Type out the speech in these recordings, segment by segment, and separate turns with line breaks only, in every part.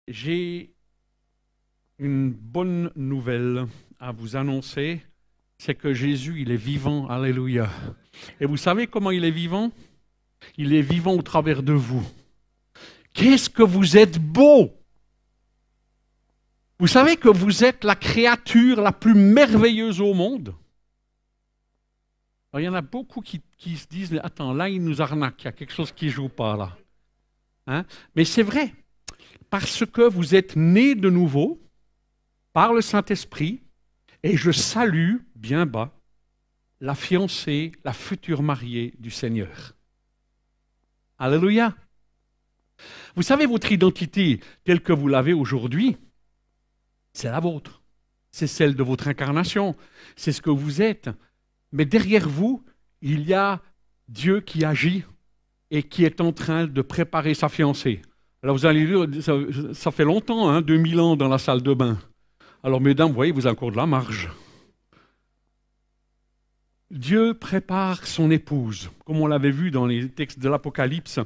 J'ai une bonne nouvelle à vous annoncer, c'est que Jésus, il est vivant, alléluia. Et vous savez comment il est vivant? Il est vivant au travers de vous. Qu'est-ce que vous êtes beau! Vous savez que vous êtes la créature la plus merveilleuse au monde? Alors, il y en a beaucoup qui se disent, mais attends, là, il nous arnaque, il y a quelque chose qui ne joue pas là. Hein? Mais c'est vrai, parce que vous êtes nés de nouveau par le Saint-Esprit, et je salue bien bas la fiancée, la future mariée du Seigneur. Alléluia. Vous savez, votre identité telle que vous l'avez aujourd'hui, c'est la vôtre. C'est celle de votre incarnation. C'est ce que vous êtes. Mais derrière vous, il y a Dieu qui agit et qui est en train de préparer sa fiancée. Alors vous allez dire, ça fait longtemps, hein, 2000 ans dans la salle de bain. Alors mesdames, vous voyez, vous avez encore de la marge. Dieu prépare son épouse, comme on l'avait vu dans les textes de l'Apocalypse,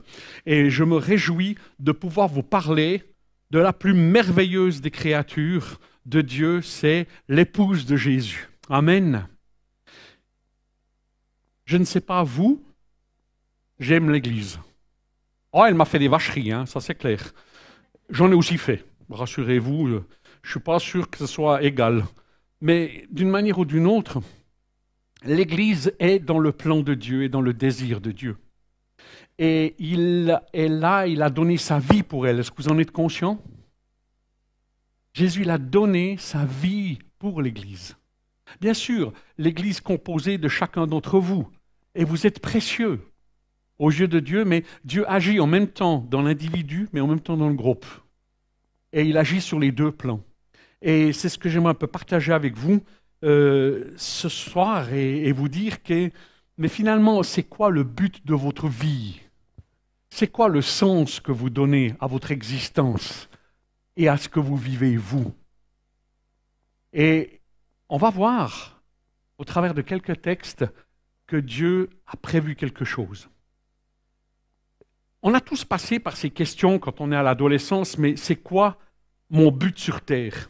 et je me réjouis de pouvoir vous parler de la plus merveilleuse des créatures de Dieu, c'est l'épouse de Jésus. Amen. Je ne sais pas vous, j'aime l'Église. Oh, elle m'a fait des vacheries, hein, ça c'est clair. J'en ai aussi fait, rassurez-vous, je ne suis pas sûr que ce soit égal. Mais d'une manière ou d'une autre, l'Église est dans le plan de Dieu et dans le désir de Dieu. Et il est là, il a donné sa vie pour elle. Est-ce que vous en êtes conscient? Jésus, il a donné sa vie pour l'Église. Bien sûr, l'Église composée de chacun d'entre vous. Et vous êtes précieux aux yeux de Dieu, mais Dieu agit en même temps dans l'individu, mais en même temps dans le groupe. Et il agit sur les deux plans. Et c'est ce que j'aimerais un peu partager avec vous ce soir et vous dire que, mais finalement, c'est quoi le but de votre vie? C'est quoi le sens que vous donnez à votre existence et à ce que vous vivez vous? Et on va voir, au travers de quelques textes, que Dieu a prévu quelque chose. On a tous passé par ces questions quand on est à l'adolescence, mais c'est quoi mon but sur Terre?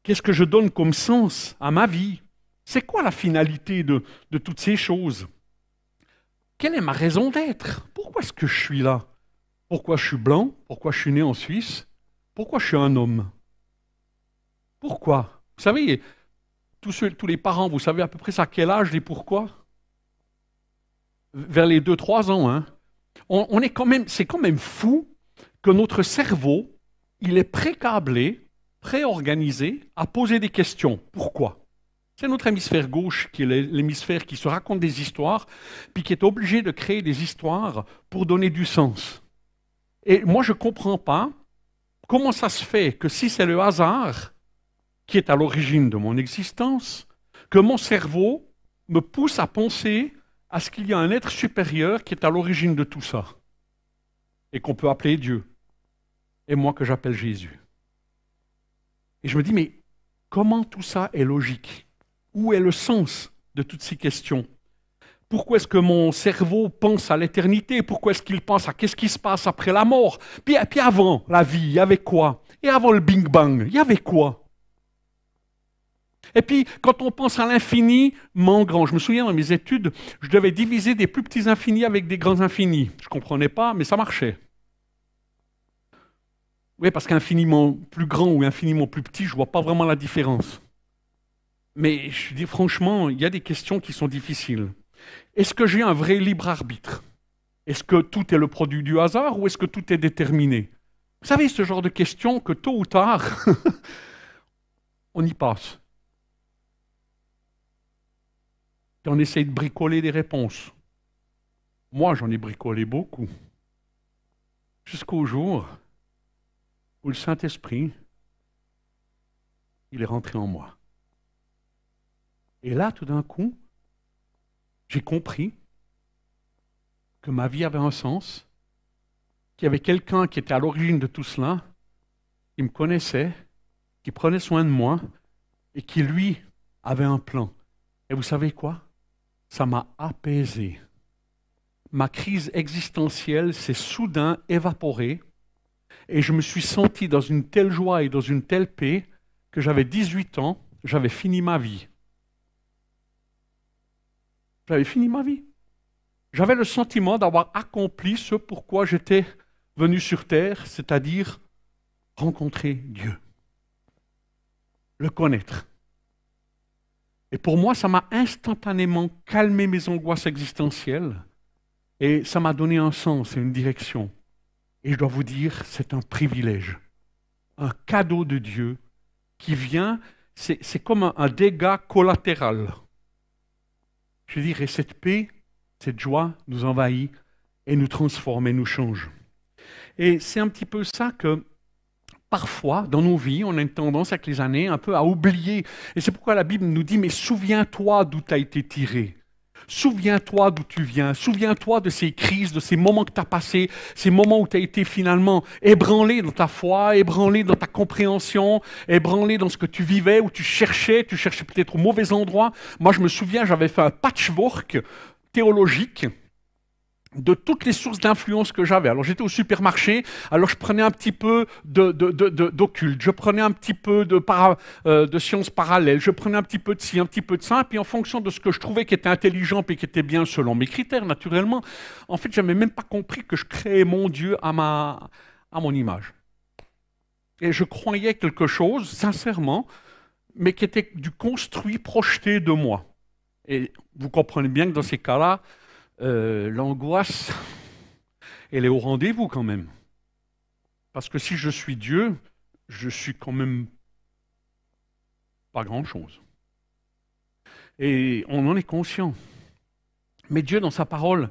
Qu'est-ce que je donne comme sens à ma vie? C'est quoi la finalité de toutes ces choses? Quelle est ma raison d'être? Pourquoi est-ce que je suis là? Pourquoi je suis blanc? Pourquoi je suis né en Suisse? Pourquoi je suis un homme? Pourquoi? Vous savez, tous les parents, vous savez à peu près à quel âge et pourquoi? Vers les 2-3 ans. Hein? C'est quand même fou que notre cerveau, il est pré-câblé, pré-organisé à poser des questions. Pourquoi? C'est notre hémisphère gauche qui est l'hémisphère qui se raconte des histoires, puis qui est obligé de créer des histoires pour donner du sens. Et moi, je ne comprends pas comment ça se fait que si c'est le hasard qui est à l'origine de mon existence, que mon cerveau me pousse à penser à ce qu'il y a un être supérieur qui est à l'origine de tout ça, et qu'on peut appeler Dieu, et moi que j'appelle Jésus. Et je me dis, mais comment tout ça est logique? Où est le sens de toutes ces questions? Pourquoi est-ce que mon cerveau pense à l'éternité? Pourquoi est-ce qu'il pense à qu'est-ce qui se passe après la mort? Puis avant la vie, il y avait quoi? Et avant le Big Bang, il y avait quoi? Et puis, quand on pense à l'infiniment grand, je me souviens dans mes études, je devais diviser des plus petits infinis avec des grands infinis. Je ne comprenais pas, mais ça marchait. Oui, parce qu'infiniment plus grand ou infiniment plus petit, je ne vois pas vraiment la différence. Mais je dis franchement, il y a des questions qui sont difficiles. Est-ce que j'ai un vrai libre arbitre? Est-ce que tout est le produit du hasard ou est-ce que tout est déterminé? Vous savez, ce genre de questions que tôt ou tard, on y passe. Et on essaye de bricoler des réponses. Moi, j'en ai bricolé beaucoup. Jusqu'au jour où le Saint-Esprit, il est rentré en moi. Et là, tout d'un coup, j'ai compris que ma vie avait un sens, qu'il y avait quelqu'un qui était à l'origine de tout cela, qui me connaissait, qui prenait soin de moi, et qui, lui, avait un plan. Et vous savez quoi? Ça m'a apaisé. Ma crise existentielle s'est soudain évaporée, Et je me suis senti dans une telle joie et dans une telle paix que j'avais 18 ans, j'avais fini ma vie. J'avais fini ma vie. J'avais le sentiment d'avoir accompli ce pourquoi j'étais venu sur terre, c'est-à-dire rencontrer Dieu, le connaître. Et pour moi, ça m'a instantanément calmé mes angoisses existentielles et ça m'a donné un sens et une direction. Et je dois vous dire, c'est un privilège, un cadeau de Dieu qui vient, c'est comme un dégât collatéral. Je dirais, cette paix, cette joie nous envahit et nous transforme et nous change. Et c'est un petit peu ça que parfois, dans nos vies, on a une tendance avec les années un peu à oublier. Et c'est pourquoi la Bible nous dit, mais souviens-toi d'où tu as été tiré. Souviens-toi d'où tu viens. Souviens-toi de ces crises, de ces moments que tu as passés, ces moments où tu as été finalement ébranlé dans ta foi, ébranlé dans ta compréhension, ébranlé dans ce que tu vivais, où tu cherchais peut-être au mauvais endroit. Moi, je me souviens, j'avais fait un patchwork théologique de toutes les sources d'influence que j'avais. Alors j'étais au supermarché, alors je prenais un petit peu d'occulte, je prenais un petit peu de sciences parallèles, je prenais un petit peu de ci, un petit peu de ça, et puis en fonction de ce que je trouvais qui était intelligent et qui était bien selon mes critères, naturellement, en fait, je n'avais même pas compris que je créais mon Dieu à mon image. Et je croyais quelque chose, sincèrement, mais qui était du construit projeté de moi. Et vous comprenez bien que dans ces cas-là, l'angoisse, elle est au rendez-vous quand même. Parce que si je suis Dieu, je suis quand même pas grand-chose. Et on en est conscient. Mais Dieu, dans sa parole,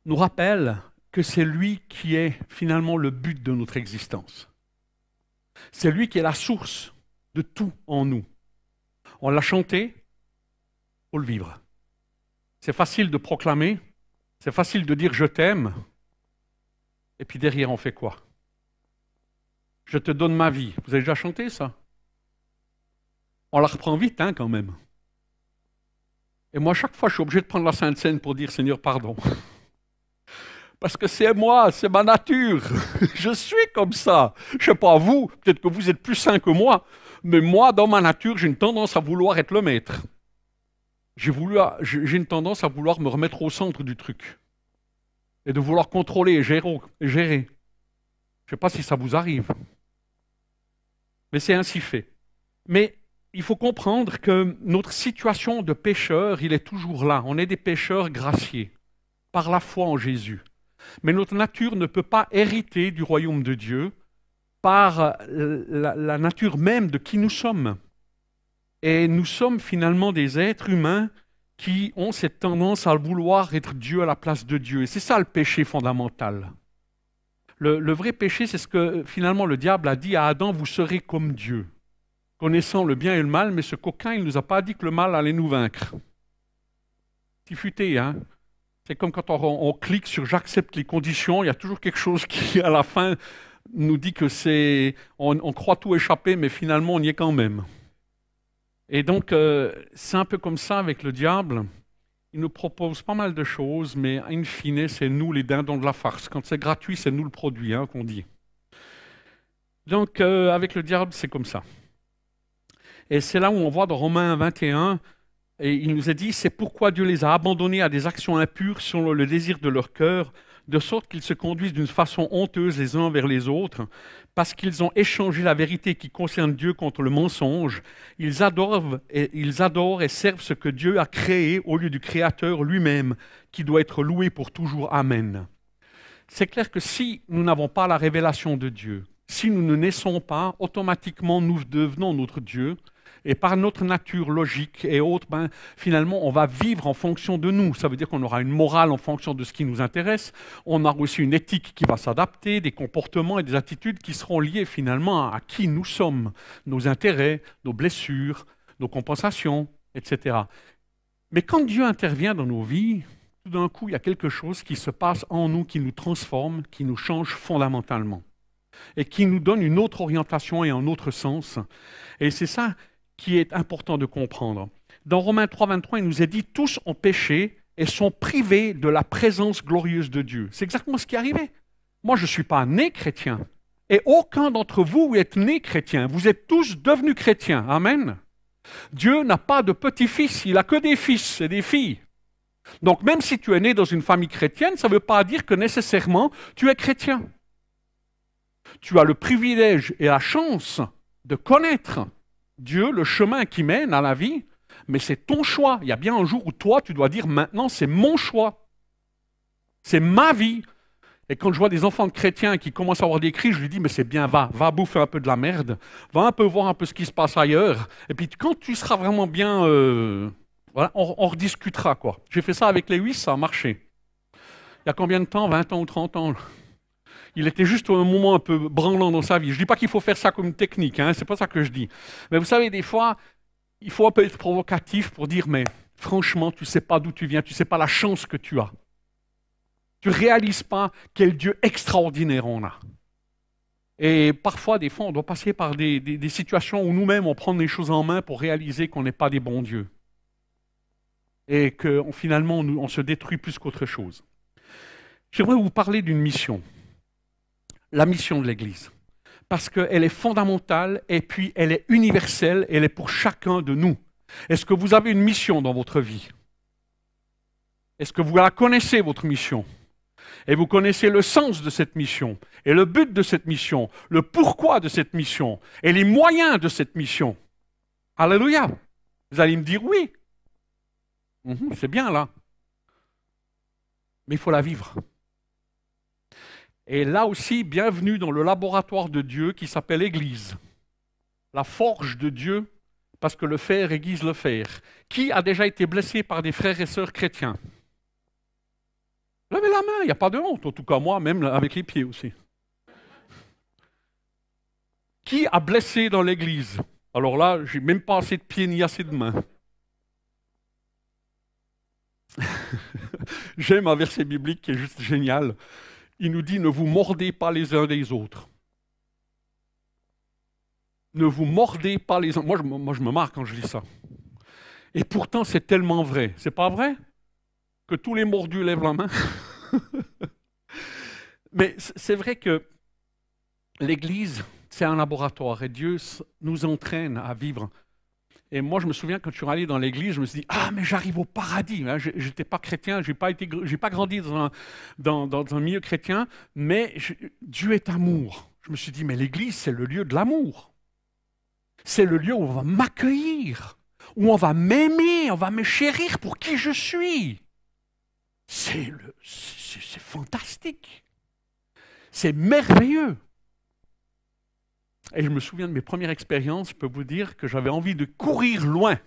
nous rappelle que c'est lui qui est finalement le but de notre existence. C'est lui qui est la source de tout en nous. On l'a chanté, il faut le vivre. C'est facile de proclamer, c'est facile de dire « je t'aime », et puis derrière on fait quoi? Je te donne ma vie. Vous avez déjà chanté ça? On la reprend vite hein, quand même. Et moi, chaque fois, je suis obligé de prendre la Sainte Seine pour dire « Seigneur, pardon ». Parce que c'est moi, c'est ma nature. Je suis comme ça. Je ne sais pas vous, peut-être que vous êtes plus saint que moi, mais moi, dans ma nature, j'ai une tendance à vouloir être le maître. J'ai une tendance à vouloir me remettre au centre du truc. Et de vouloir contrôler et gérer. Je ne sais pas si ça vous arrive. Mais c'est ainsi fait. Mais il faut comprendre que notre situation de pécheur, il est toujours là. On est des pécheurs graciés par la foi en Jésus. Mais notre nature ne peut pas hériter du royaume de Dieu par la nature même de qui nous sommes. Et nous sommes finalement des êtres humains qui ont cette tendance à vouloir être Dieu à la place de Dieu. Et c'est ça le péché fondamental. Le vrai péché, c'est ce que finalement le diable a dit à Adam, vous serez comme Dieu, connaissant le bien et le mal, mais ce coquin, il ne nous a pas dit que le mal allait nous vaincre. C'est futé, hein? C'est comme quand on clique sur « j'accepte les conditions », il y a toujours quelque chose qui, à la fin, nous dit que c'est... On croit tout échapper, mais finalement, on y est quand même. Et donc, c'est un peu comme ça avec le diable. Il nous propose pas mal de choses, mais in fine, c'est nous les dindons de la farce. Quand c'est gratuit, c'est nous le produit, hein, qu'on dit. Donc, avec le diable, c'est comme ça. Et c'est là où on voit dans Romains 21, et il nous a dit, c'est pourquoi Dieu les a abandonnés à des actions impures selon le désir de leur cœur, de sorte qu'ils se conduisent d'une façon honteuse les uns envers les autres, parce qu'ils ont échangé la vérité qui concerne Dieu contre le mensonge. Ils adorent et servent ce que Dieu a créé au lieu du Créateur lui-même, qui doit être loué pour toujours. Amen. C'est clair que si nous n'avons pas la révélation de Dieu, si nous ne naissons pas, automatiquement nous devenons notre Dieu, et par notre nature logique et autres, finalement, on va vivre en fonction de nous. Ça veut dire qu'on aura une morale en fonction de ce qui nous intéresse. On aura aussi une éthique qui va s'adapter, des comportements et des attitudes qui seront liés finalement à qui nous sommes, nos intérêts, nos blessures, nos compensations, etc. Mais quand Dieu intervient dans nos vies, tout d'un coup, il y a quelque chose qui se passe en nous, qui nous transforme, qui nous change fondamentalement et qui nous donne une autre orientation et un autre sens. Et c'est ça qui est important de comprendre. Dans Romains 3, 23, il nous est dit « Tous ont péché et sont privés de la présence glorieuse de Dieu ». C'est exactement ce qui est arrivé. Moi, je ne suis pas né chrétien. Et aucun d'entre vous est né chrétien. Vous êtes tous devenus chrétiens. Amen. Dieu n'a pas de petits-fils, il n'a que des fils et des filles. Donc même si tu es né dans une famille chrétienne, ça ne veut pas dire que nécessairement tu es chrétien. Tu as le privilège et la chance de connaître Dieu, le chemin qui mène à la vie, mais c'est ton choix. Il y a bien un jour où toi, tu dois dire maintenant, c'est mon choix. C'est ma vie. Et quand je vois des enfants de chrétiens qui commencent à avoir des cris, je lui dis, mais c'est bien, va bouffer un peu de la merde, va un peu voir un peu ce qui se passe ailleurs. Et puis quand tu seras vraiment bien, voilà, on rediscutera, quoi. J'ai fait ça avec Lewis, ça a marché. Il y a combien de temps? 20 ans ou 30 ans? Il était juste à un moment un peu branlant dans sa vie. Je ne dis pas qu'il faut faire ça comme une technique, hein, c'est pas ça que je dis. Mais vous savez, des fois, il faut un peu être provocatif pour dire, mais franchement, tu ne sais pas d'où tu viens, tu ne sais pas la chance que tu as. Tu ne réalises pas quel Dieu extraordinaire on a. Et parfois, des fois, on doit passer par des situations où nous-mêmes, on prend les choses en main pour réaliser qu'on n'est pas des bons dieux. Et que finalement, on se détruit plus qu'autre chose. J'aimerais vous parler d'une mission. La mission de l'Église. Parce qu'elle est fondamentale et puis elle est universelle, elle est pour chacun de nous. Est-ce que vous avez une mission dans votre vie? Est-ce que vous la connaissez, votre mission? Et vous connaissez le sens de cette mission, et le but de cette mission, le pourquoi de cette mission, et les moyens de cette mission. Alléluia! Vous allez me dire oui. C'est bien là. Mais il faut la vivre. Et là aussi, bienvenue dans le laboratoire de Dieu qui s'appelle Église. La forge de Dieu, parce que le fer aiguise le fer. Qui a déjà été blessé par des frères et sœurs chrétiens? Levez la main, il n'y a pas de honte, en tout cas moi, même avec les pieds aussi. Qui a blessé dans l'église? Alors là, j'ai même pas assez de pieds ni assez de mains. J'aime un verset biblique qui est juste génial. Il nous dit, ne vous mordez pas les uns des autres. Ne vous mordez pas les uns. Moi, je me marre quand je lis ça. Et pourtant, c'est tellement vrai. C'est pas vrai? Que tous les mordus lèvent la main. Mais c'est vrai que l'Église, c'est un laboratoire et Dieu nous entraîne à vivre. Et moi, je me souviens quand je suis allé dans l'Église, je me suis dit, ah, mais j'arrive au paradis. Je n'étais pas chrétien, je n'ai pas grandi dans un milieu chrétien, mais Dieu est amour. Je me suis dit, mais l'Église, c'est le lieu de l'amour. C'est le lieu où on va m'accueillir, où on va m'aimer, on va me chérir pour qui je suis. C'est fantastique. C'est merveilleux. Et je me souviens de mes premières expériences, je peux vous dire que j'avais envie de courir loin.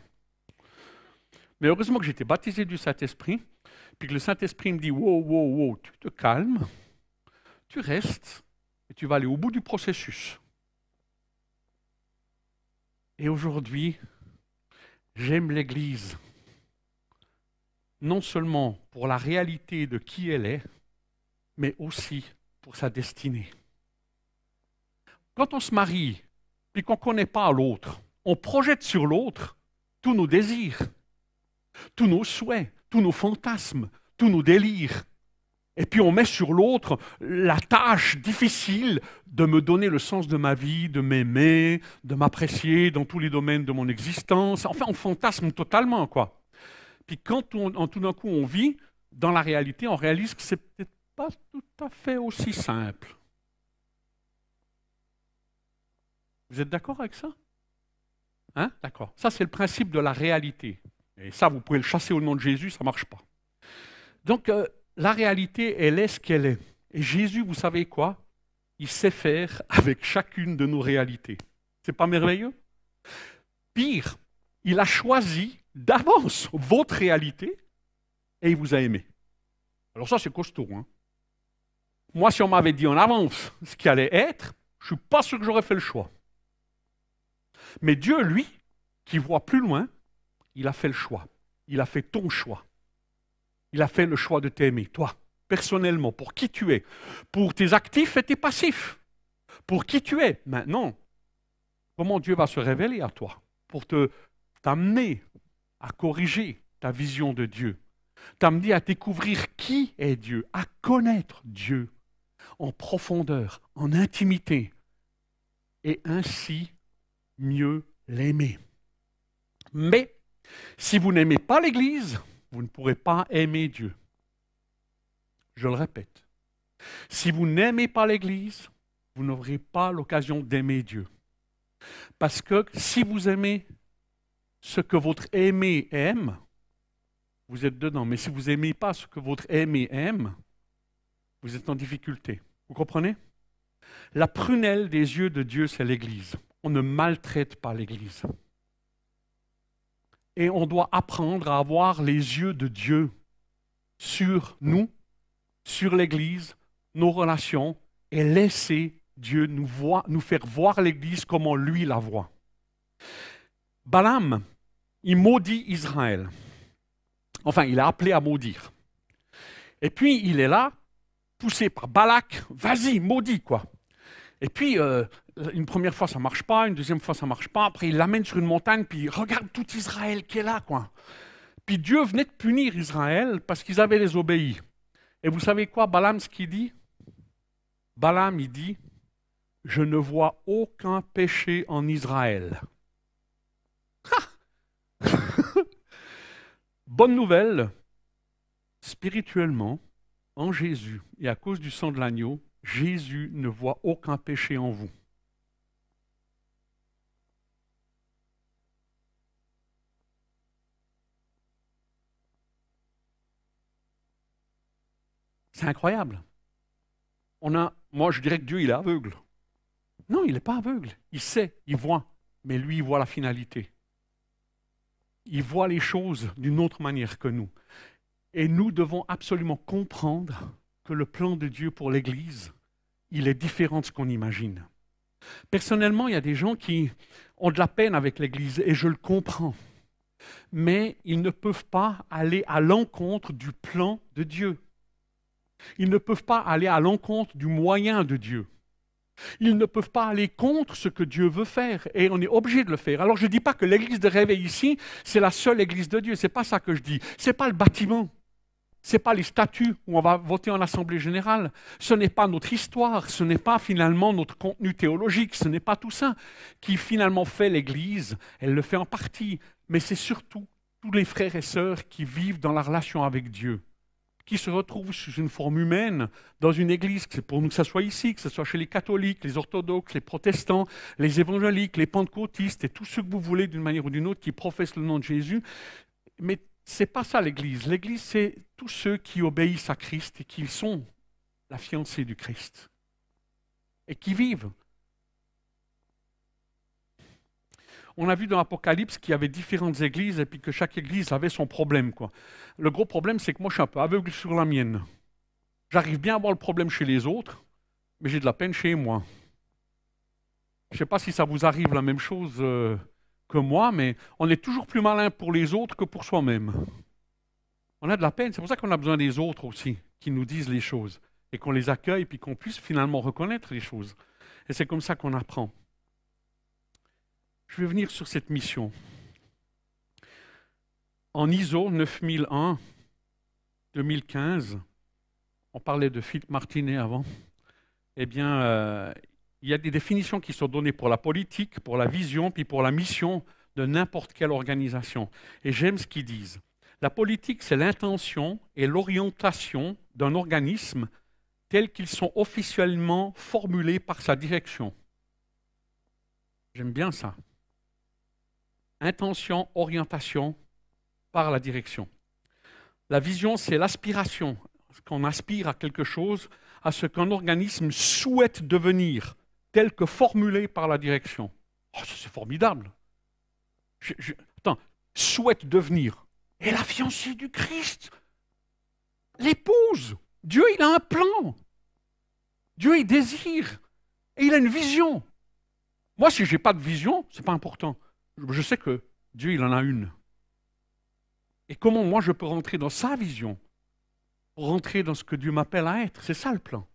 Mais heureusement que j'étais baptisé du Saint-Esprit, puis que le Saint-Esprit me dit, wow, tu te calmes, tu restes, et tu vas aller au bout du processus. Et aujourd'hui, j'aime l'Église, non seulement pour la réalité de qui elle est, mais aussi pour sa destinée. Quand on se marie, puis qu'on ne connaît pas l'autre, on projette sur l'autre tous nos désirs, tous nos souhaits, tous nos fantasmes, tous nos délires. Et puis on met sur l'autre la tâche difficile de me donner le sens de ma vie, de m'aimer, de m'apprécier dans tous les domaines de mon existence. Enfin, on fantasme totalement, quoi. Puis quand tout d'un coup on vit, dans la réalité, on réalise que c'est peut-être pas tout à fait aussi simple. Vous êtes d'accord avec ça? Hein? D'accord. Ça, c'est le principe de la réalité. Et ça, vous pouvez le chasser au nom de Jésus, ça ne marche pas. Donc, la réalité, elle est ce qu'elle est. Et Jésus, vous savez quoi? Il sait faire avec chacune de nos réalités. C'est pas merveilleux? Pire, il a choisi d'avance votre réalité et il vous a aimé. Alors ça, c'est costaud. Hein? Moi, si on m'avait dit en avance ce qui allait être, je ne suis pas sûr que j'aurais fait le choix. Mais Dieu, lui, qui voit plus loin, il a fait le choix. Il a fait ton choix. Il a fait le choix de t'aimer, toi, personnellement, pour qui tu es, pour tes actifs et tes passifs, pour qui tu es. Maintenant, comment Dieu va se révéler à toi pour t'amener à corriger ta vision de Dieu, t'amener à découvrir qui est Dieu, à connaître Dieu. en profondeur, en intimité, et ainsi mieux l'aimer. Mais si vous n'aimez pas l'Église, vous ne pourrez pas aimer Dieu. Je le répète. Si vous n'aimez pas l'Église, vous n'aurez pas l'occasion d'aimer Dieu. Parce que si vous aimez ce que votre aimé aime, vous êtes dedans. Mais si vous n'aimez pas ce que votre aimé aime, vous êtes en difficulté. Vous comprenez? La prunelle des yeux de Dieu, c'est l'Église. On ne maltraite pas l'Église. Et on doit apprendre à avoir les yeux de Dieu sur nous, sur l'Église, nos relations, et laisser Dieu nous faire voir l'Église comment lui la voit. Balaam, il maudit Israël. Enfin, il a appelé à maudire. Et puis, il est là, poussé par Balak, vas-y, maudis, quoi. Et puis, une première fois, ça ne marche pas, une deuxième fois, ça ne marche pas. Après, il l'amène sur une montagne, puis regarde tout Israël qui est là, quoi. Puis Dieu venait de punir Israël parce qu'ils avaient désobéi. Et vous savez quoi, Balaam, ce qu'il dit? Balaam, il dit, je ne vois aucun péché en Israël. Bonne nouvelle, spirituellement, en Jésus, et à cause du sang de l'agneau, Jésus ne voit aucun péché en vous. C'est incroyable. Moi, je dirais que Dieu, il est aveugle. Non, il n'est pas aveugle. Il sait, il voit. Mais lui, il voit la finalité. Il voit les choses d'une autre manière que nous. Et nous devons absolument comprendre que le plan de Dieu pour l'Église, il est différent de ce qu'on imagine. Personnellement, il y a des gens qui ont de la peine avec l'Église, et je le comprends. Mais ils ne peuvent pas aller à l'encontre du plan de Dieu. Ils ne peuvent pas aller à l'encontre du moyen de Dieu. Ils ne peuvent pas aller contre ce que Dieu veut faire, et on est obligé de le faire. Alors je ne dis pas que l'église de Réveil ici, c'est la seule église de Dieu, ce n'est pas ça que je dis. Ce n'est pas le bâtiment, ce n'est pas les statuts où on va voter en assemblée générale, ce n'est pas notre histoire, ce n'est pas finalement notre contenu théologique, ce n'est pas tout ça qui finalement fait l'église, elle le fait en partie, mais c'est surtout tous les frères et sœurs qui vivent dans la relation avec Dieu, qui se retrouvent sous une forme humaine dans une église, c'est pour nous que ce soit ici, que ce soit chez les catholiques, les orthodoxes, les protestants, les évangéliques, les pentecôtistes et tous ceux que vous voulez d'une manière ou d'une autre qui professent le nom de Jésus. Mais ce n'est pas ça l'Église. L'Église, c'est tous ceux qui obéissent à Christ et qui sont la fiancée du Christ et qui vivent. On a vu dans l'Apocalypse qu'il y avait différentes églises et puis que chaque église avait son problème, quoi. Le gros problème, c'est que moi, je suis un peu aveugle sur la mienne. J'arrive bien à voir le problème chez les autres, mais j'ai de la peine chez moi. Je ne sais pas si ça vous arrive la même chose que moi, mais on est toujours plus malin pour les autres que pour soi-même. On a de la peine, c'est pour ça qu'on a besoin des autres aussi, qui nous disent les choses, et qu'on les accueille, puis qu'on puisse finalement reconnaître les choses. Et c'est comme ça qu'on apprend. Je vais venir sur cette mission. En ISO 9001, 2015, on parlait de Philippe Martinet avant, eh bien, il y a des définitions qui sont données pour la politique, pour la vision, puis pour la mission de n'importe quelle organisation. Et j'aime ce qu'ils disent. La politique, c'est l'intention et l'orientation d'un organisme tels qu'ils sont officiellement formulés par sa direction. J'aime bien ça. Intention, orientation par la direction. La vision, c'est l'aspiration, qu'on aspire à quelque chose, à ce qu'un organisme souhaite devenir, tel que formulé par la direction. Oh, c'est formidable. Attends, souhaite devenir. Et la fiancée du Christ, l'épouse. Dieu, il a un plan. Dieu, il désire. Et il a une vision. Moi, si je n'ai pas de vision, ce n'est pas important. Je sais que Dieu, il en a une. Et comment moi, je peux rentrer dans sa vision, pour rentrer dans ce que Dieu m'appelle à être. C'est ça le plan.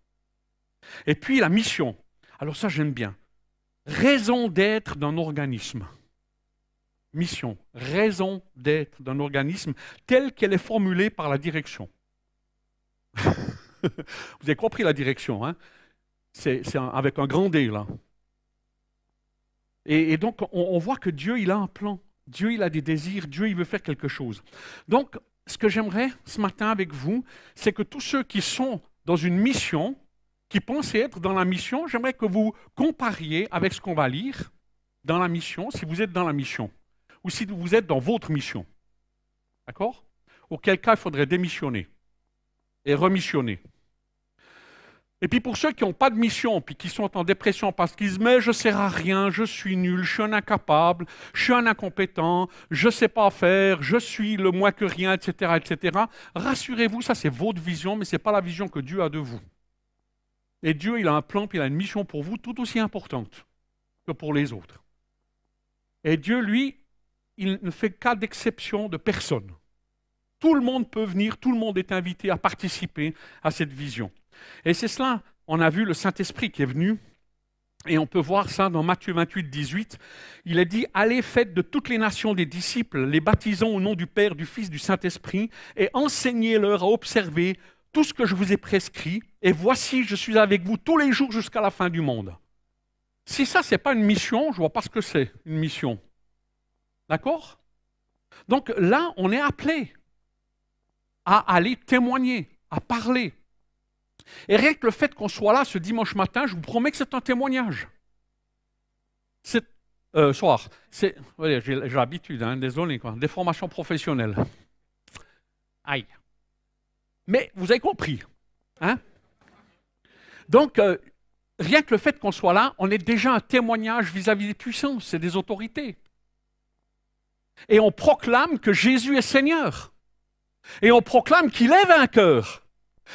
Et puis la mission. Alors ça, j'aime bien. Raison d'être d'un organisme. Mission. Raison d'être d'un organisme telle qu'elle est formulée par la direction. Vous avez compris la direction, hein? C'est avec un grand D, là. Et donc, on voit que Dieu, il a un plan. Dieu, il a des désirs. Dieu, il veut faire quelque chose. Donc, ce que j'aimerais ce matin avec vous, c'est que tous ceux qui sont dans une mission, qui pensent être dans la mission, j'aimerais que vous compariez avec ce qu'on va lire dans la mission, si vous êtes dans la mission, ou si vous êtes dans votre mission. D'accord? Auquel cas, il faudrait démissionner et remissionner. Et puis pour ceux qui n'ont pas de mission, puis qui sont en dépression parce qu'ils disent « mais je ne sers à rien, je suis nul, je suis un incapable, je suis un incompétent, je ne sais pas faire, je suis le moins que rien, etc. etc. » Rassurez-vous, ça c'est votre vision, mais ce n'est pas la vision que Dieu a de vous. Et Dieu, il a un plan, puis il a une mission pour vous tout aussi importante que pour les autres. Et Dieu, lui, il ne fait cas d'exception de personne. Tout le monde peut venir, tout le monde est invité à participer à cette vision. Et c'est cela, on a vu le Saint-Esprit qui est venu, et on peut voir ça dans Matthieu 28, 18. Il a dit « Allez, faites de toutes les nations des disciples, les baptisant au nom du Père, du Fils, du Saint-Esprit, et enseignez-leur à observer tout ce que je vous ai prescrit, et voici, je suis avec vous tous les jours jusqu'à la fin du monde. » Si ça, ce n'est pas une mission, je ne vois pas ce que c'est, une mission. D'accord? Donc là, on est appelé à aller témoigner, à parler. Et rien que le fait qu'on soit là ce dimanche matin, je vous promets que c'est un témoignage. Soir. Ouais, j'ai l'habitude, hein, désolé, quoi. Des formations professionnelles. Aïe. Mais vous avez compris. Hein? Donc, rien que le fait qu'on soit là, on est déjà un témoignage vis-à-vis des puissances et des autorités. Et on proclame que Jésus est Seigneur. Et on proclame qu'il est vainqueur.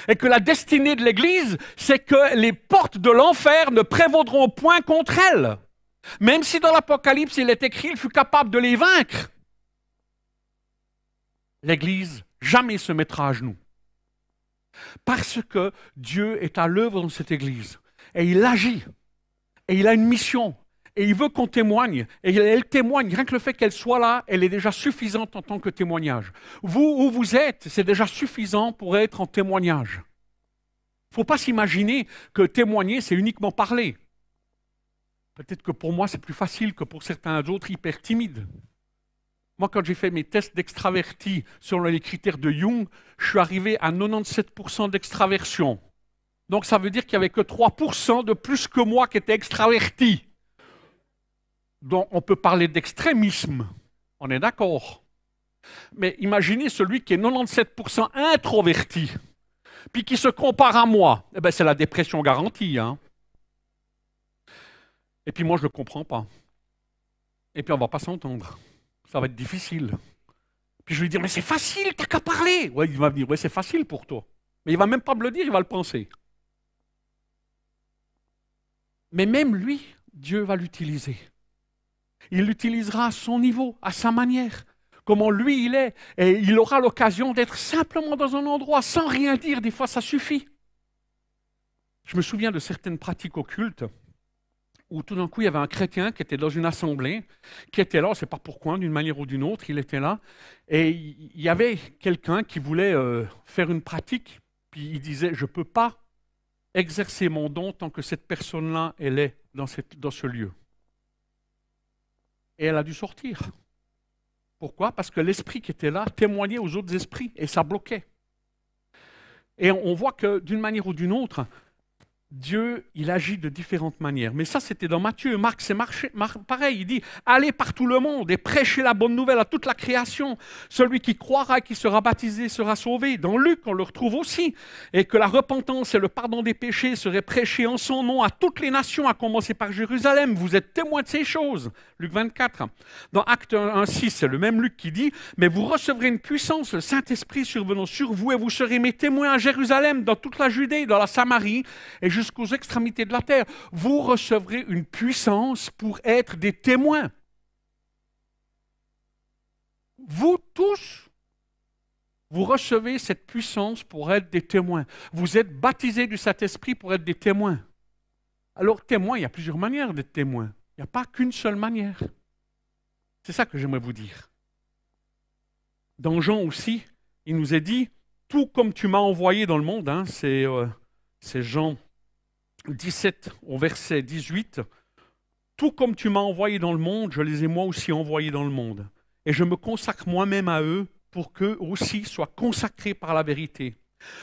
Et que la destinée de l'Église, c'est que les portes de l'enfer ne prévaudront point contre elle. Même si dans l'Apocalypse, il est écrit, il fut capable de les vaincre. L'Église jamais se mettra à genoux. Parce que Dieu est à l'œuvre dans cette Église. Et il agit. Et il a une mission. Et il veut qu'on témoigne. Et elle témoigne. Rien que le fait qu'elle soit là, elle est déjà suffisante en tant que témoignage. Vous, où vous êtes, c'est déjà suffisant pour être en témoignage. Il ne faut pas s'imaginer que témoigner, c'est uniquement parler. Peut-être que pour moi, c'est plus facile que pour certains autres hyper timides. Moi, quand j'ai fait mes tests d'extraverti selon les critères de Jung, je suis arrivé à 97% d'extraversion. Donc ça veut dire qu'il n'y avait que 3% de plus que moi qui étaient extravertis. Donc on peut parler d'extrémisme, on est d'accord. Mais imaginez celui qui est 97% introverti, puis qui se compare à moi. Eh bien, c'est la dépression garantie. Hein. Et puis moi, je ne le comprends pas. Et puis on ne va pas s'entendre. Ça va être difficile. Puis je vais lui dire, mais c'est facile, t'as qu'à parler. Ouais, il va me dire, ouais, c'est facile pour toi. Mais il ne va même pas me le dire, il va le penser. Mais même lui, Dieu va l'utiliser. Il l'utilisera à son niveau, à sa manière, comment lui il est. Et il aura l'occasion d'être simplement dans un endroit, sans rien dire. Des fois, ça suffit. Je me souviens de certaines pratiques occultes où tout d'un coup, il y avait un chrétien qui était dans une assemblée, qui était là, on ne sait pas pourquoi, d'une manière ou d'une autre, il était là. Et il y avait quelqu'un qui voulait faire une pratique, puis il disait, je ne peux pas exercer mon don tant que cette personne-là, elle est dans ce lieu. Et elle a dû sortir. Pourquoi? Parce que l'esprit qui était là témoignait aux autres esprits et ça bloquait. Et on voit que d'une manière ou d'une autre, Dieu, il agit de différentes manières. Mais ça, c'était dans Matthieu. Marc, c'est pareil. Il dit, allez par tout le monde et prêchez la bonne nouvelle à toute la création. Celui qui croira et qui sera baptisé sera sauvé. Dans Luc, on le retrouve aussi. Et que la repentance et le pardon des péchés seraient prêchés en son nom à toutes les nations, à commencer par Jérusalem. Vous êtes témoins de ces choses. Luc 24. Dans Actes 1, 6, c'est le même Luc qui dit, mais vous recevrez une puissance, le Saint-Esprit survenant sur vous, et vous serez mes témoins à Jérusalem, dans toute la Judée, dans la Samarie, et jusqu'aux extrémités de la terre. Vous recevrez une puissance pour être des témoins. Vous tous, vous recevez cette puissance pour être des témoins. Vous êtes baptisés du Saint-Esprit pour être des témoins. Alors, témoin, il y a plusieurs manières d'être témoin. Il n'y a pas qu'une seule manière. C'est ça que j'aimerais vous dire. Dans Jean aussi, il nous est dit tout comme tu m'as envoyé dans le monde, hein, c'est Jean 17 au verset 18, tout comme tu m'as envoyé dans le monde, je les ai moi aussi envoyés dans le monde. Et je me consacre moi-même à eux pour qu'eux aussi soient consacrés par la vérité.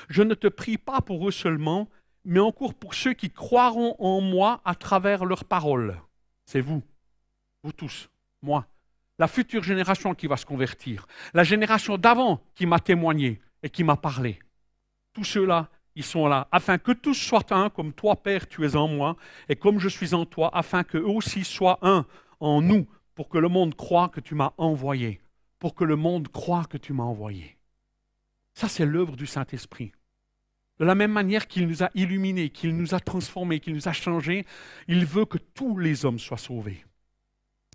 Je ne te prie pas pour eux seulement, mais encore pour ceux qui croiront en moi à travers leurs paroles. C'est vous tous, moi. La future génération qui va se convertir. La génération d'avant qui m'a témoigné et qui m'a parlé. Tous ceux-là, ils sont là, afin que tous soient un, comme toi, Père, tu es en moi, et comme je suis en toi, afin qu'eux aussi soient un en nous, pour que le monde croie que tu m'as envoyé. Pour que le monde croie que tu m'as envoyé. Ça, c'est l'œuvre du Saint-Esprit. De la même manière qu'il nous a illuminés, qu'il nous a transformés, qu'il nous a changés, il veut que tous les hommes soient sauvés.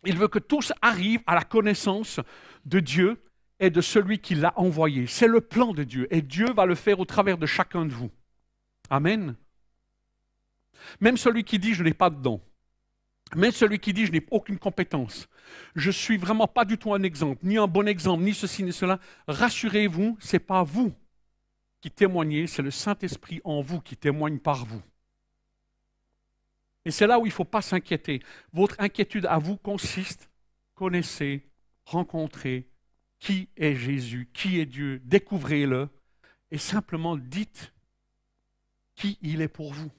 Il veut que tous arrivent à la connaissance de Dieu et de celui qui l'a envoyé. C'est le plan de Dieu et Dieu va le faire au travers de chacun de vous. Amen. Même celui qui dit « je n'ai pas de don », même celui qui dit « je n'ai aucune compétence », je ne suis vraiment pas du tout un exemple, ni un bon exemple, ni ceci, ni cela, rassurez-vous, ce n'est pas vous qui témoignez, c'est le Saint-Esprit en vous qui témoigne par vous. Et c'est là où il ne faut pas s'inquiéter. Votre inquiétude à vous consiste, connaissez, rencontrez qui est Jésus, qui est Dieu, découvrez-le et simplement dites qui il est pour vous.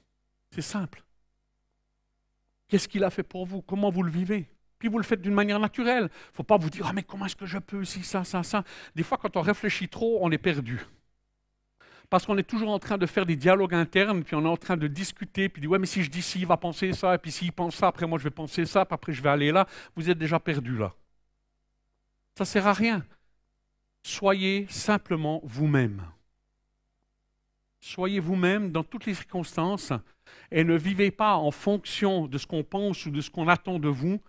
C'est simple. Qu'est-ce qu'il a fait pour vous? Comment vous le vivez? Puis vous le faites d'une manière naturelle. Il ne faut pas vous dire « Ah, mais comment est-ce que je peux, si, ça, ça, ça ». Des fois, quand on réfléchit trop, on est perdu. Parce qu'on est toujours en train de faire des dialogues internes, puis on est en train de discuter, puis dit « Ouais, mais si je dis ci, il va penser ça, et puis s'il pense ça, après moi je vais penser ça, puis après je vais aller là », vous êtes déjà perdu là. Ça ne sert à rien. Soyez simplement vous-même. Soyez vous-même dans toutes les circonstances et ne vivez pas en fonction de ce qu'on pense ou de ce qu'on attend de vous,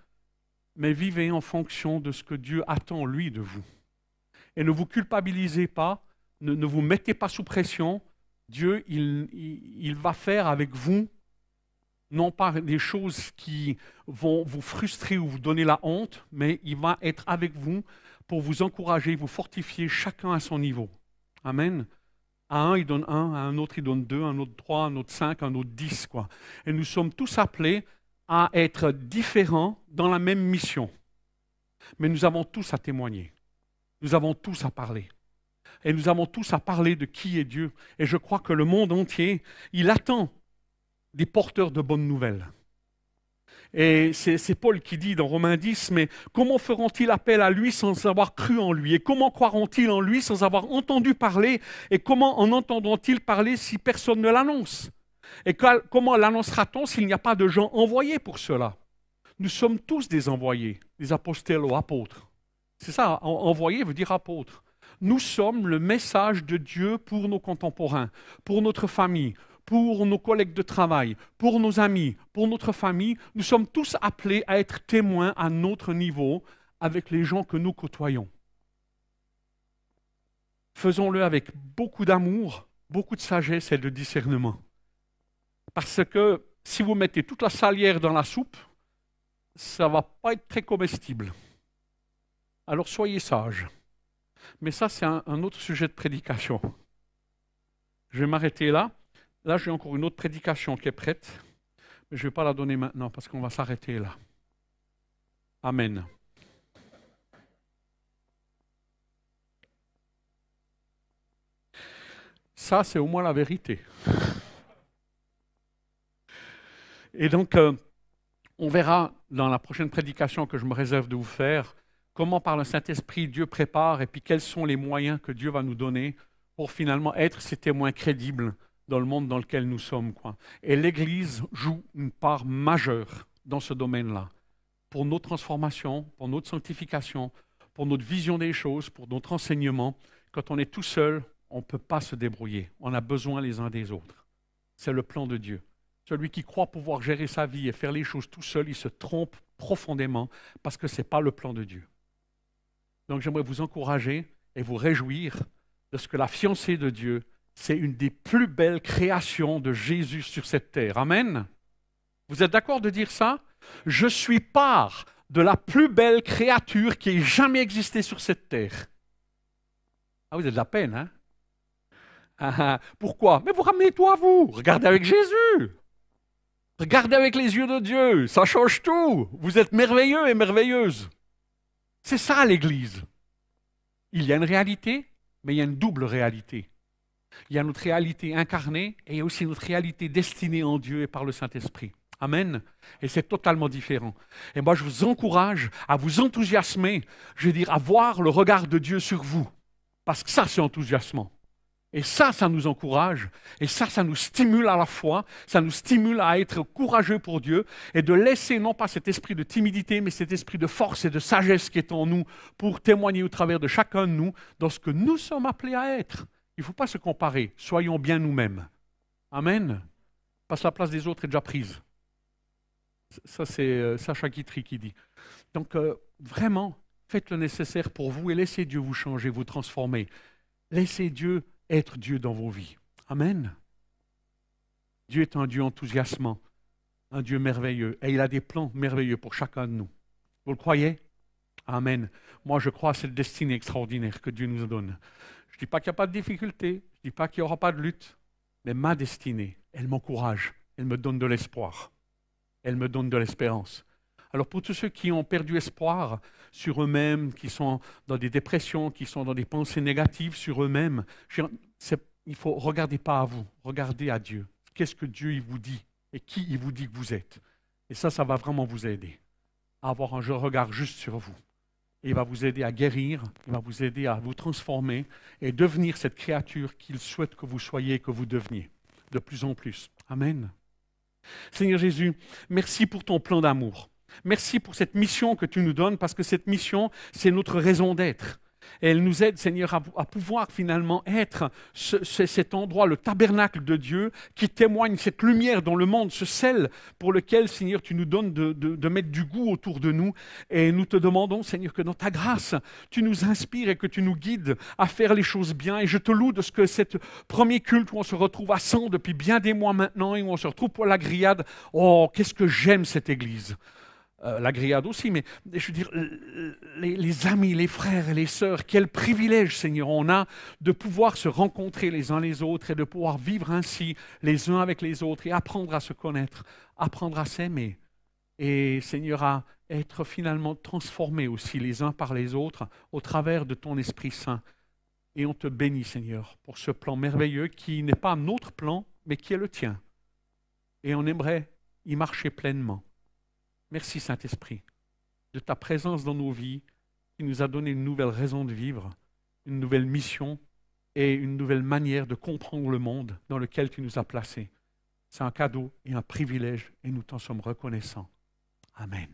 mais vivez en fonction de ce que Dieu attend, lui, de vous. Et ne vous culpabilisez pas. Ne vous mettez pas sous pression. Dieu, il va faire avec vous, non pas des choses qui vont vous frustrer ou vous donner la honte, mais il va être avec vous pour vous encourager, vous fortifier, chacun à son niveau. Amen. À un, il donne un, à un autre, il donne deux, à un autre trois, à un autre cinq, à un autre 10, quoi. Et nous sommes tous appelés à être différents dans la même mission. Mais nous avons tous à témoigner. Nous avons tous à parler. Et nous avons tous à parler de qui est Dieu. Et je crois que le monde entier, il attend des porteurs de bonnes nouvelles. Et c'est Paul qui dit dans Romains 10, « Mais comment feront-ils appel à lui sans avoir cru en lui? Et comment croiront-ils en lui sans avoir entendu parler? Et comment en entendront-ils parler si personne ne l'annonce? Et comment l'annoncera-t-on s'il n'y a pas de gens envoyés pour cela? » Nous sommes tous des envoyés, des apostellos, apôtres. C'est ça, envoyer veut dire apôtre. Nous sommes le message de Dieu pour nos contemporains, pour notre famille, pour nos collègues de travail, pour nos amis, pour notre famille. Nous sommes tous appelés à être témoins à notre niveau avec les gens que nous côtoyons. Faisons-le avec beaucoup d'amour, beaucoup de sagesse et de discernement. Parce que si vous mettez toute la salière dans la soupe, ça ne va pas être très comestible. Alors soyez sages. Mais ça, c'est un autre sujet de prédication. Je vais m'arrêter là. Là, j'ai encore une autre prédication qui est prête. Mais je ne vais pas la donner maintenant parce qu'on va s'arrêter là. Amen. Ça, c'est au moins la vérité. Et donc, on verra dans la prochaine prédication que je me réserve de vous faire comment par le Saint-Esprit Dieu prépare et puis quels sont les moyens que Dieu va nous donner pour finalement être ces témoins crédibles dans le monde dans lequel nous sommes, quoi. Et l'Église joue une part majeure dans ce domaine-là, pour notre transformation, pour notre sanctification, pour notre vision des choses, pour notre enseignement. Quand on est tout seul, on ne peut pas se débrouiller. On a besoin les uns des autres. C'est le plan de Dieu. Celui qui croit pouvoir gérer sa vie et faire les choses tout seul, il se trompe profondément parce que ce n'est pas le plan de Dieu. Donc j'aimerais vous encourager et vous réjouir de ce que la fiancée de Dieu, c'est une des plus belles créations de Jésus sur cette terre. Amen. Vous êtes d'accord de dire ça? Je suis part de la plus belle créature qui ait jamais existé sur cette terre. Ah, vous avez de la peine, hein? Pourquoi? Mais vous ramenez tout à vous. Regardez avec Jésus. Regardez avec les yeux de Dieu. Ça change tout. Vous êtes merveilleux et merveilleuses. C'est ça l'Église. Il y a une réalité, mais il y a une double réalité. Il y a notre réalité incarnée et il y a aussi notre réalité destinée en Dieu et par le Saint-Esprit. Amen. Et c'est totalement différent. Et moi, je vous encourage à vous enthousiasmer, je veux dire, à voir le regard de Dieu sur vous. Parce que ça, c'est enthousiasmant. Et ça nous encourage. Et ça nous stimule à la foi. Ça nous stimule à être courageux pour Dieu et de laisser non pas cet esprit de timidité, mais cet esprit de force et de sagesse qui est en nous pour témoigner au travers de chacun de nous dans ce que nous sommes appelés à être. Il ne faut pas se comparer. Soyons bien nous-mêmes. Amen. Parce que la place des autres est déjà prise. Ça, c'est Sacha Guitry qui dit. Donc, vraiment, faites le nécessaire pour vous et laissez Dieu vous changer, vous transformer. Laissez Dieu être Dieu dans vos vies. Amen. Dieu est un Dieu enthousiasmant, un Dieu merveilleux. Et il a des plans merveilleux pour chacun de nous. Vous le croyez? Amen. Moi, je crois à cette destinée extraordinaire que Dieu nous donne. Je ne dis pas qu'il n'y a pas de difficulté, je ne dis pas qu'il n'y aura pas de lutte, mais ma destinée, elle m'encourage, elle me donne de l'espoir. Elle me donne de l'espérance. Alors pour tous ceux qui ont perdu espoir sur eux-mêmes, qui sont dans des dépressions, qui sont dans des pensées négatives sur eux-mêmes, il faut regarder pas à vous, regardez à Dieu. Qu'est-ce que Dieu il vous dit et qui il vous dit que vous êtes. Et ça va vraiment vous aider à avoir un regard juste sur vous. Et il va vous aider à guérir, il va vous aider à vous transformer et devenir cette créature qu'il souhaite que vous soyez et que vous deveniez de plus en plus. Amen. Seigneur Jésus, merci pour ton plan d'amour. Merci pour cette mission que tu nous donnes, parce que cette mission, c'est notre raison d'être. Et elle nous aide, Seigneur, à pouvoir finalement être cet endroit, le tabernacle de Dieu, qui témoigne cette lumière dans le monde, ce sel pour lequel, Seigneur, tu nous donnes de mettre du goût autour de nous. Et nous te demandons, Seigneur, que dans ta grâce, tu nous inspires et que tu nous guides à faire les choses bien. Et je te loue de ce que cet premier culte où on se retrouve à 100 depuis bien des mois maintenant et où on se retrouve pour la grillade, oh, qu'est-ce que j'aime cette église! La grillade aussi, mais je veux dire, les amis, les frères et les sœurs, quel privilège, Seigneur, on a de pouvoir se rencontrer les uns les autres et de pouvoir vivre ainsi les uns avec les autres et apprendre à se connaître, apprendre à s'aimer et, Seigneur, à être finalement transformés aussi les uns par les autres au travers de ton Esprit Saint. Et on te bénit, Seigneur, pour ce plan merveilleux qui n'est pas notre plan, mais qui est le tien. Et on aimerait y marcher pleinement. Merci Saint-Esprit de ta présence dans nos vies qui nous a donné une nouvelle raison de vivre, une nouvelle mission et une nouvelle manière de comprendre le monde dans lequel tu nous as placés. C'est un cadeau et un privilège et nous t'en sommes reconnaissants. Amen.